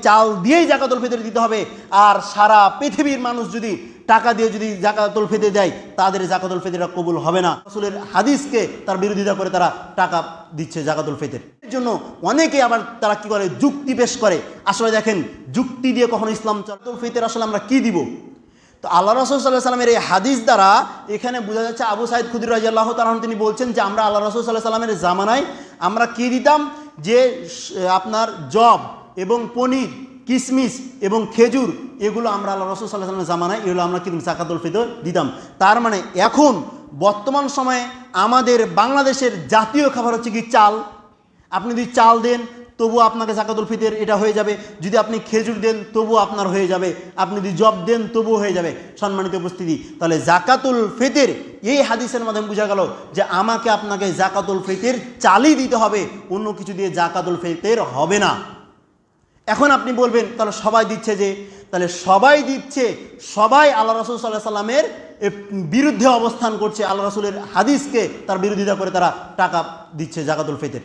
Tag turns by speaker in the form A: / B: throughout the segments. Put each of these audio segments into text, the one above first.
A: চাল দিয়েই জাকাতুল ফিতর দিতে হবে। আর সারা পৃথিবীর মানুষ যদি টাকা দিয়ে যদি জাকাতুল ফিতর দেয় তাদের জাকাতুল ফিতরটা কবুল হবে না। রাসূলের হাদিসকে তার বিরোধিতা করে তারা টাকা দিচ্ছে জাকাতুল ফিতর। এর জন্য অনেকে আবার তারা কি করে, যুক্তি পেশ করে। আসলে দেখেন, যুক্তি দিয়ে কখনো ইসলাম জাকাতুল ফিতর আসলে আমরা কি দিব? তো আল্লাহ রাসূল সাল্লাল্লাহু আলাইহি ওয়াসাল্লামের এই হাদিস দ্বারা এখানে বোঝা যাচ্ছে, আবু সাঈদ খুদরি রাদিয়াল্লাহু তাআলা আনহু তিনি বলছেন যে আমরা আল্লাহ রাসূল সাল্লাল্লাহু আলাইহি ওয়াসাল্লামের জামানায় আমরা কি দিতাম, যে আপনার জব এবং পনির, কিশমিশ এবং খেজুর, এগুলো আমরা আল্লাহ রাসূল সাল্লাল্লাহু আলাইহি ওয়াসাল্লামের জামানায় এগুলো আমরা কিন্তু জাকাতুল ফিতর দিতাম। তার মানে এখন বর্তমান সময়ে আমাদের বাংলাদেশের জাতীয় খাবার হচ্ছে কি চাল। আপনি যদি চাল দেন তবু আপনাকে জাকাতুল ফিতর এটা হয়ে যাবে, যদি আপনি খেজুর দেন তবু আপনার হয়ে যাবে, আপনি যদি জব দেন তবুও হয়ে যাবে। সম্মানিত উপস্থিতি, তাহলে জাকাতুল ফিতর এই হাদিসের মাধ্যমে বোঝা গেল যে আমাকে আপনাকে জাকাতুল ফিতর চালই দিতে হবে, অন্য কিছু দিয়ে জাকাতুল ফিতর হবে না। এখন আপনি বলবেন তাহলে সবাই দিচ্ছে যে, তাহলে সবাই দিচ্ছে, সবাই আল্লাহ রাসূল সাল্লাল্লাহু আলাইহি ওয়াসাল্লামের বিরুদ্ধে অবস্থান করছে, আল্লাহ রাসূলের হাদিসকে তার বিরোধিতা করে তারা টাকা দিচ্ছে জাকাতুল ফিতর।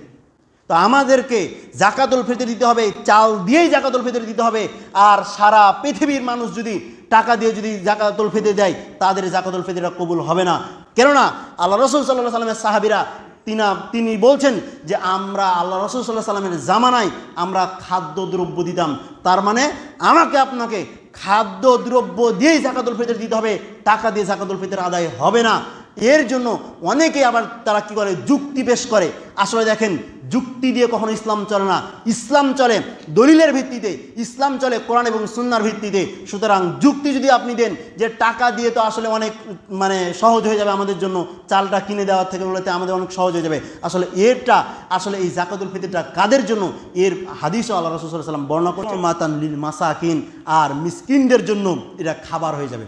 A: তো আমাদেরকে জাকাতুল ফিতর দিতে হবে, চাল দিয়েই জাকাতুল ফিতর দিতে হবে। আর সারা পৃথিবীর মানুষ যদি টাকা দিয়ে যদি জাকাতুল ফিতর দেয় তাদের জাকাতুল ফিতরটা কবুল হবে না। কেননা আল্লাহ রাসূল সাল্লাল্লাহু আলাইহি ওয়াসাল্লামের সাহাবীরা তিনি বলছেন যে আমরা আল্লাহ রাসূল সাল্লাল্লাহু আলাইহি ওয়াসাল্লামের জামানায় আমরা খাদ্যদ্রব্য দিতাম। তার মানে আমাকে আপনাকে খাদ্যদ্রব্য দিয়েই জাকাতুল ফিতর দিতে হবে, টাকা দিয়ে জাকাতুল ফিতর আদায় হবে না। এর জন্য অনেকে আবার তারা কি করে, যুক্তি পেশ করে। আসলে দেখেন, যুক্তি দিয়ে কখনো ইসলাম চলে না। ইসলাম চলে দলিলের ভিত্তিতে, ইসলাম চলে কোরআন এবং সুন্নাহর ভিত্তিতে। সুতরাং যুক্তি যদি আপনি দেন যে টাকা দিয়ে তো আসলে অনেক সহজ হয়ে যাবে আমাদের জন্য, চালটা কিনে দেওয়ার থেকে বলতে আমাদের অনেক সহজ হয়ে যাবে, আসলে আসলে এই জাকাতুল ফিতরটা কাদের জন্য, এর হাদিসও আল্লাহ রাসূল সাল্লাল্লাহু আলাইহি ওয়াসাল্লাম বর্ণনা করছেন, মাতান লিল মাসাকিন, আর মিসকিনদের জন্য এটা খাবার হয়ে যাবে।